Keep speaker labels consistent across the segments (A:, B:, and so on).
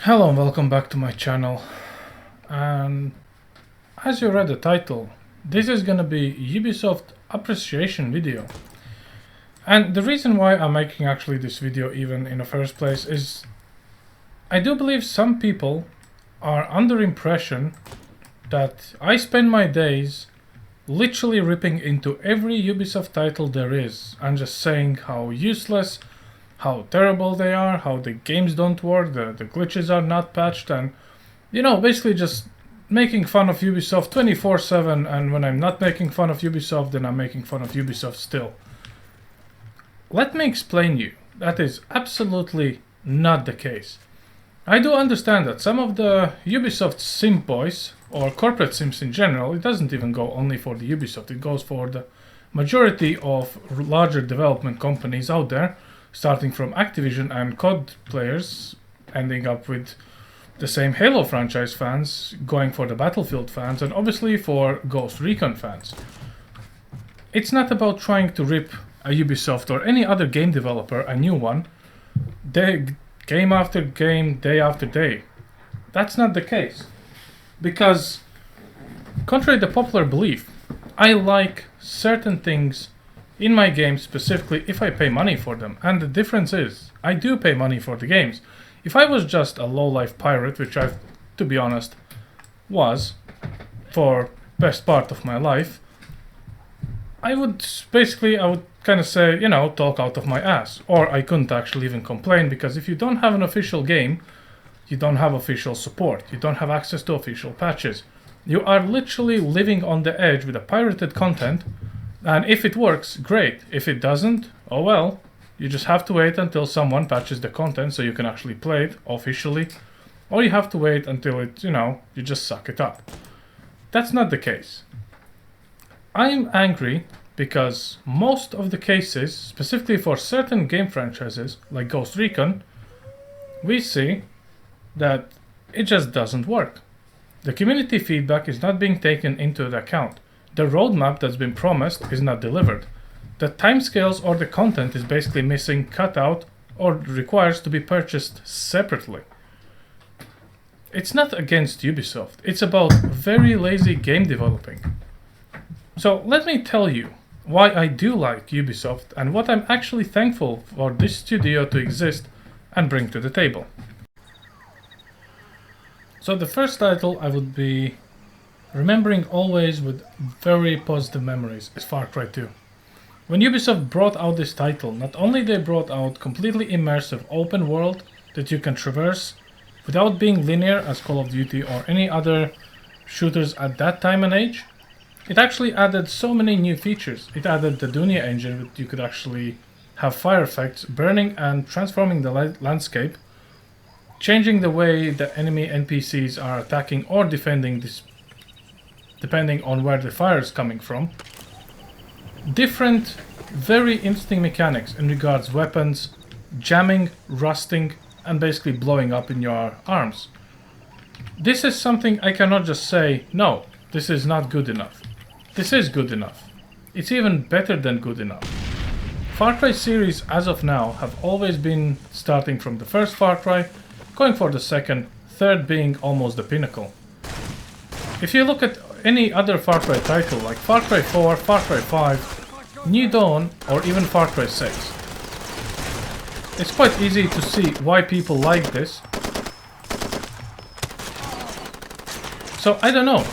A: Hello and welcome back to my channel. And as you read the title, this is gonna be Ubisoft appreciation video. And the reason why I'm making actually this video even in the first place is I do believe some people are under impression that I spend my days literally ripping into every Ubisoft title there is and just saying how useless, how terrible they are, how the games don't work, the glitches are not patched, and basically just making fun of Ubisoft 24/7. And when I'm not making fun of Ubisoft, then I'm making fun of Ubisoft still. Let me explain you, that is absolutely not the case. I do understand that some of the Ubisoft simp boys, or corporate simps in general, it doesn't even go only for the Ubisoft, it goes for the majority of larger development companies out there, starting from Activision and COD players, ending up with the same Halo franchise fans, going for the Battlefield fans, and obviously for Ghost Recon fans. It's not about trying to rip a Ubisoft or any other game developer a new one, game after game, day after day. That's not the case. Because, contrary to popular belief, I like certain things in my games, specifically if I pay money for them. And the difference is, I do pay money for the games. If I was just a low-life pirate, which I, to be honest, was for best part of my life, I would kind of say, talk out of my ass. Or I couldn't actually even complain, because if you don't have an official game, you don't have official support, you don't have access to official patches. You are literally living on the edge with a pirated content. And if it works, great. If it doesn't, oh well. You just have to wait until someone patches the content so you can actually play it officially. Or you have to wait until it, you just suck it up. That's not the case. I'm angry because most of the cases, specifically for certain game franchises like Ghost Recon, we see that it just doesn't work. The community feedback is not being taken into account. The roadmap that's been promised is not delivered. The timescales or the content is basically missing, cut out, or requires to be purchased separately. It's not against Ubisoft, it's about very lazy game developing. So let me tell you why I do like Ubisoft and what I'm actually thankful for this studio to exist and bring to the table. So the first title I would be remembering always with very positive memories is Far Cry 2. When Ubisoft brought out this title, not only they brought out completely immersive open world that you can traverse without being linear as Call of Duty or any other shooters at that time and age, it actually added so many new features. It added the Dunia engine, that you could actually have fire effects burning and transforming the landscape, changing the way the enemy NPCs are attacking or defending this, depending on where the fire is coming from. Different, very interesting mechanics in regards weapons, jamming, rusting, and basically blowing up in your arms. This is something I cannot just say, no, this is not good enough. This is good enough. It's even better than good enough. Far Cry series as of now have always been starting from the first Far Cry, going for the second, third being almost the pinnacle. If you look at any other Far Cry title like Far Cry 4, Far Cry 5, New Dawn, or even Far Cry 6, it's quite easy to see why people like this. So I don't know.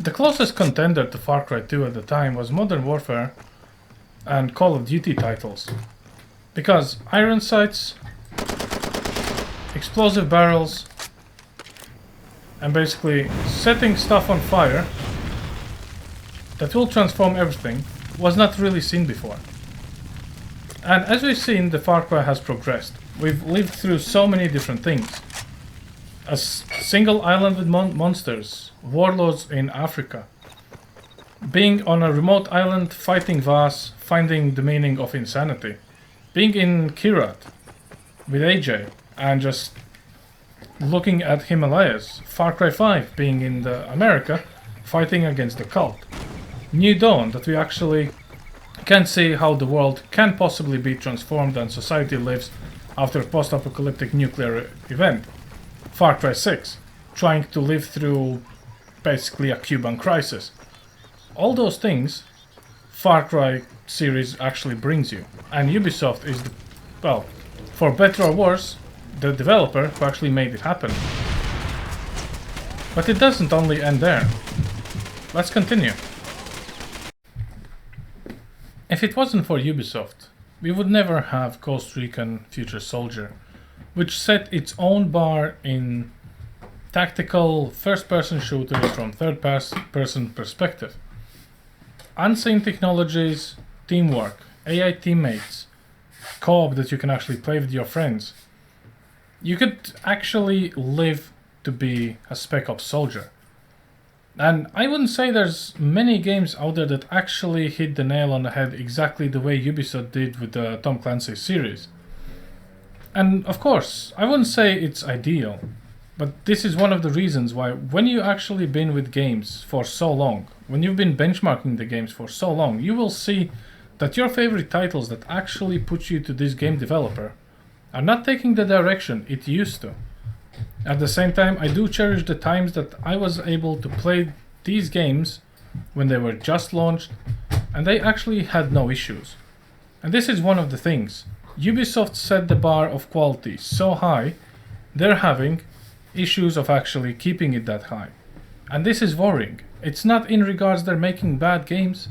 A: The closest contender to Far Cry 2 at the time was Modern Warfare and Call of Duty titles. Because iron sights, explosive barrels, and basically setting stuff on fire that will transform everything was not really seen before. And as we've seen, the Far Cry has progressed. We've lived through so many different things. A single island with monsters, warlords in Africa, being on a remote island fighting Vas, finding the meaning of insanity, being in Kirat with AJ, and just looking at Himalayas. Far Cry 5 being in the America, fighting against the cult. New Dawn, that we actually can see how the world can possibly be transformed and society lives after a post-apocalyptic nuclear event. Far Cry 6, trying to live through basically a Cuban crisis. All those things Far Cry series actually brings you. And Ubisoft is, well, for better or worse, the developer who actually made it happen. But it doesn't only end there. Let's continue. If it wasn't for Ubisoft, we would never have Ghost Recon Future Soldier, which set its own bar in tactical first-person shooters from third-person perspective. Unseen technologies, teamwork, AI teammates, co-op that you can actually play with your friends. You could actually live to be a Spec Ops soldier. And I wouldn't say there's many games out there that actually hit the nail on the head exactly the way Ubisoft did with the Tom Clancy series. And of course, I wouldn't say it's ideal, but this is one of the reasons why when you actually been with games for so long, when you've been benchmarking the games for so long, you will see that your favorite titles that actually put you to this game developer are not taking the direction it used to. At the same time, I do cherish the times that I was able to play these games when they were just launched and they actually had no issues. And this is one of the things. Ubisoft set the bar of quality so high, they're having issues of actually keeping it that high. And this is worrying. It's not in regards they're making bad games.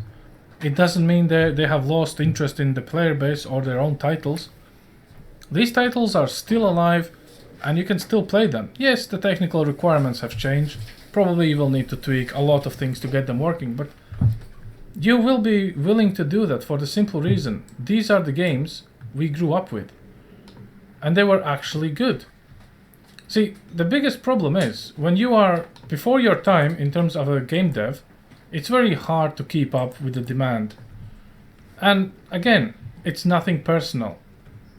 A: It doesn't mean they have lost interest in the player base or their own titles. These titles are still alive and you can still play them. Yes, the technical requirements have changed. Probably you will need to tweak a lot of things to get them working, but you will be willing to do that for the simple reason. These are the games we grew up with. And they were actually good. See, the biggest problem is, when you are before your time in terms of a game dev, it's very hard to keep up with the demand. And again, it's nothing personal.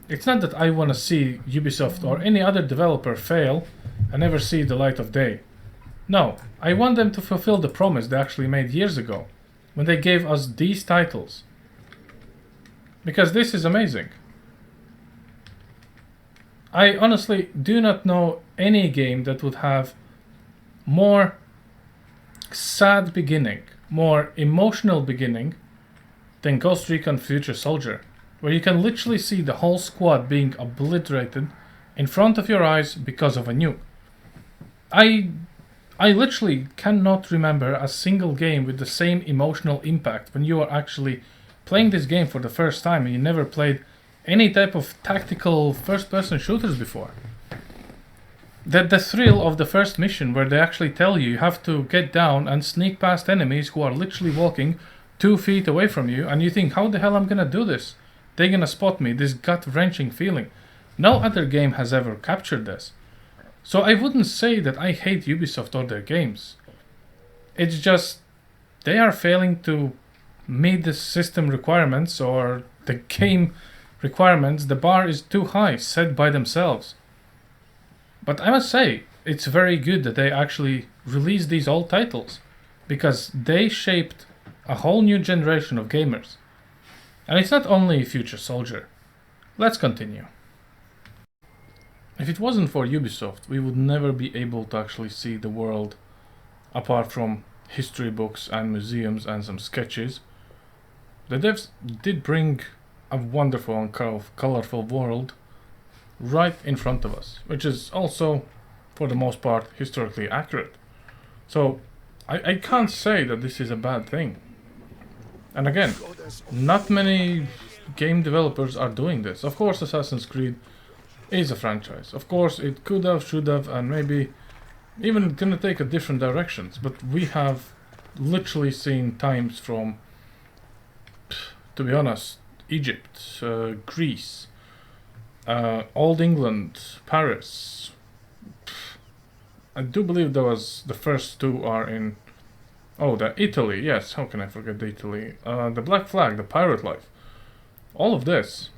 A: It's not that I want to see Ubisoft or any other developer fail and never see the light of day. No, I want them to fulfill the promise they actually made years ago, when they gave us these titles. Because this is amazing. I honestly do not know any game that would have more sad beginning, more emotional beginning than Ghost Recon Future Soldier, where you can literally see the whole squad being obliterated in front of your eyes because of a nuke. I literally cannot remember a single game with the same emotional impact when you are actually playing this game for the first time and you never played any type of tactical first-person shooters before. The thrill of the first mission where they actually tell you have to get down and sneak past enemies who are literally walking 2 feet away from you, and you think, how the hell I'm gonna do this? They're gonna spot me, this gut-wrenching feeling. No other game has ever captured this. So I wouldn't say that I hate Ubisoft or their games. It's just they are failing to meet the system requirements or the game requirements. The bar is too high, set by themselves. But I must say, it's very good that they actually released these old titles, because they shaped a whole new generation of gamers. And it's not only Future Soldier. Let's continue. If it wasn't for Ubisoft, we would never be able to actually see the world apart from history books and museums and some sketches. The devs did bring a wonderful and colorful world right in front of us, which is also, for the most part, historically accurate. So I can't say that this is a bad thing. And again, not many game developers are doing this. Of course, Assassin's Creed is a franchise. Of course, it could have, should have, and maybe even gonna take a different directions. But we have literally seen times from, to be honest, Egypt, Greece, Old England, Paris. I do believe there was the first two are in. Oh, the Italy, yes, how can I forget Italy? The Black Flag, the pirate life. All of this.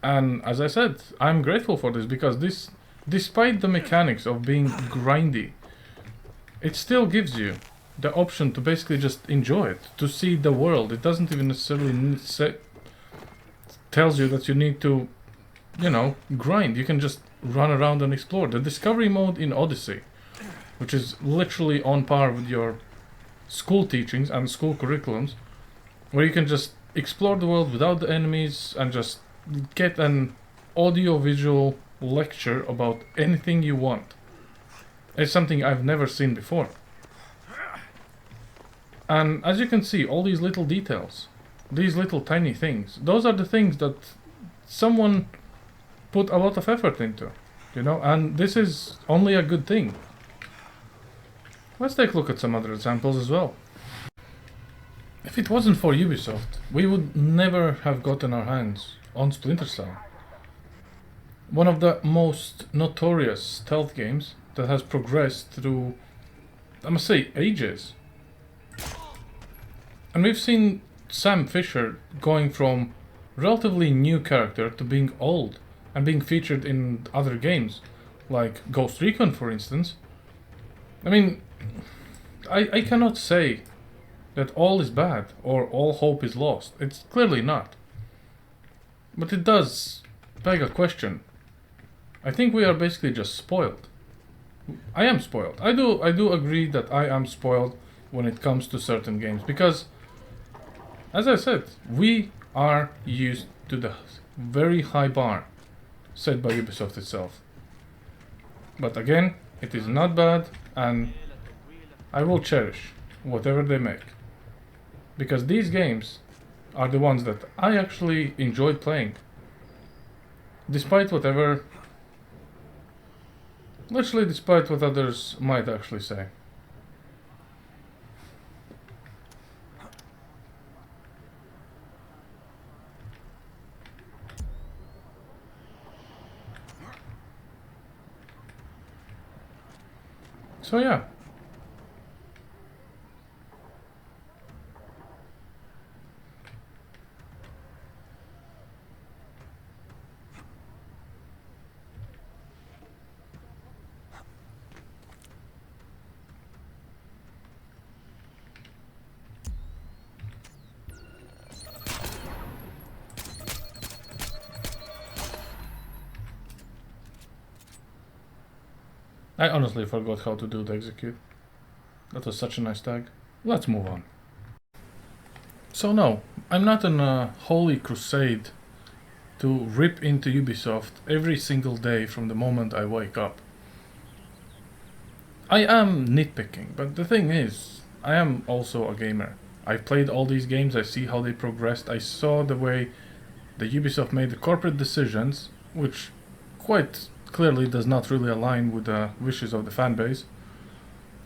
A: And as I said, I'm grateful for this because this, despite the mechanics of being grindy, it still gives you the option to basically just enjoy it, to see the world. It doesn't even necessarily tells you that you need to, you know, grind. You can just run around and explore. The discovery mode in Odyssey, which is literally on par with your school teachings and school curriculums, where you can just explore the world without the enemies and just get an audio-visual lecture about anything you want. It's something I've never seen before. And as you can see, all these little details, these little tiny things, those are the things that someone put a lot of effort into, you know, and this is only a good thing. Let's take a look at some other examples as well. If it wasn't for Ubisoft, we would never have gotten our hands on Splinter Cell. One of the most notorious stealth games that has progressed through, I must say, ages. And we've seen Sam Fisher going from relatively new character to being old and being featured in other games, like Ghost Recon, for instance. I mean, I cannot say that all is bad or all hope is lost. It's clearly not. But it does beg a question. I think we are basically just spoiled. I am spoiled. I do agree that I am spoiled when it comes to certain games, because, as I said, we are used to the very high bar set by Ubisoft itself. But again, it is not bad, and I will cherish whatever they make, because these games are the ones that I actually enjoyed playing, despite whatever, literally despite what others might actually say. So yeah. I honestly forgot how to do the execute. That was such a nice tag. Let's move on. So no, I'm not on a holy crusade to rip into Ubisoft every single day from the moment I wake up. I am nitpicking, but the thing is, I am also a gamer. I've played all these games, I see how they progressed, I saw the way the Ubisoft made the corporate decisions, which quite clearly does not really align with the wishes of the fan base.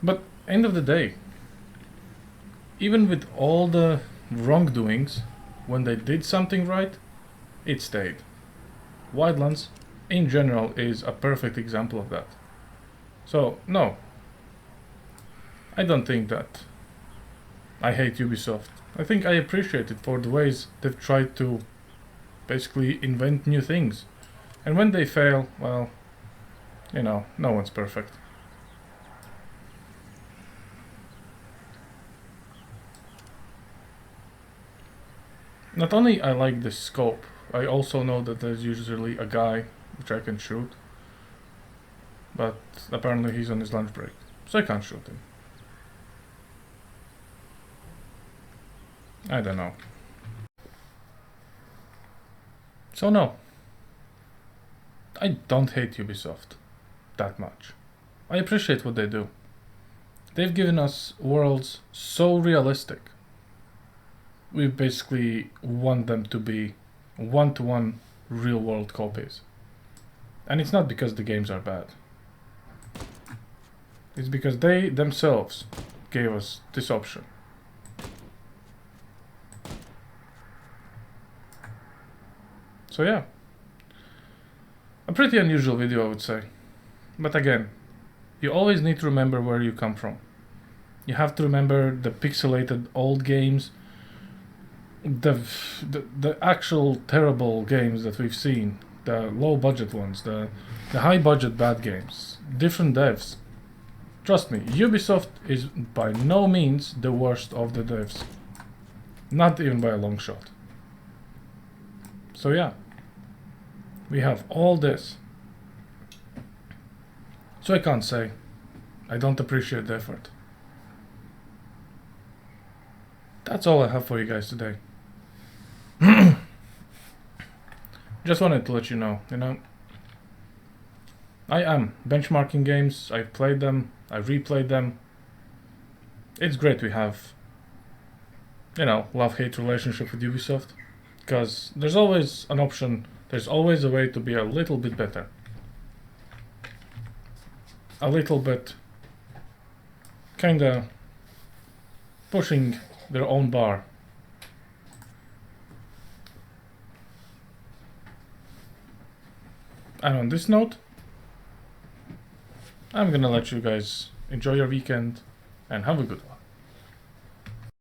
A: But end of the day, even with all the wrongdoings, when they did something right, it stayed. Wildlands, in general, is a perfect example of that. So, no, I don't think that I hate Ubisoft. I think I appreciate it for the ways they've tried to basically invent new things. And when they fail, well, you know, no one's perfect. Not only I like the scope, I also know that there's usually a guy which I can shoot. But apparently he's on his lunch break, so I can't shoot him. I don't know. So no, I don't hate Ubisoft that much. I appreciate what they do. They've given us worlds so realistic. We basically want them to be one-to-one real-world copies. And it's not because the games are bad. It's because they themselves gave us this option. So yeah, a pretty unusual video, I would say. But again, you always need to remember where you come from. You have to remember the pixelated old games the actual terrible games that we've seen, the low budget ones, the high budget bad games, different devs. Trust me, Ubisoft is by no means the worst of the devs. Not even by a long shot. So yeah, we have all this. So I can't say I don't appreciate the effort. That's all I have for you guys today. Just wanted to let you know, I am benchmarking games, I've played them, I've replayed them. It's great we have, love-hate relationship with Ubisoft, because there's always an option, there's always a way to be a little bit better. A little bit kinda pushing their own bar. And on this note, I'm gonna let you guys enjoy your weekend and have a good one.